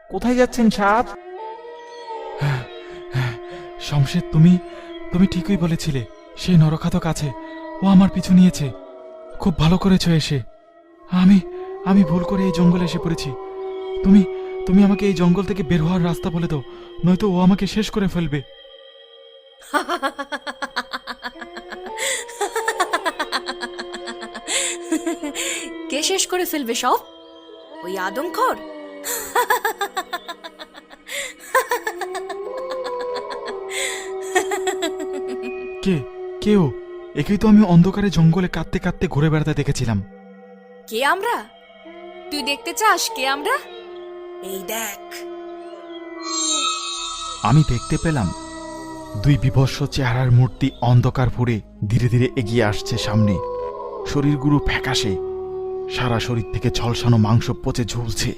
কোথায় যাচ্ছেন সাপ? শমশের, তুমি ঠিকই বলেছিলে। সেই নরখাতক আছে, ও আমার পিছু নিয়েছে। খুব ভালো করেছো এসে। আমি ভুল করে এই জঙ্গলে এসে পড়েছি। তুমি আমাকে এই জঙ্গল থেকে বের হওয়ার রাস্তা বলে দাও, নয়তো ও আমাকে শেষ করে ফেলবে। কে শেষ করে ফেলবে সব? ওই আদমখোর? কে ও? একেই তো আমি অন্ধকারে জঙ্গলে কাঁদতে কাঁদতে ঘুরে বেড়াতে দেখেছিলাম। কে আমরা? তুই দেখতে চাস কে আমরা? এই দেখ। আমি দেখতে পেলাম দুই বিভৎস চেহারার মূর্তি অন্ধকার ফুঁড়ে ধীরে ধীরে এগিয়ে আসছে সামনে। শরীরগুলো ফ্যাকাশে, সারা শরীর থেকে ঝলসানো মাংস পচে ঝুলছে।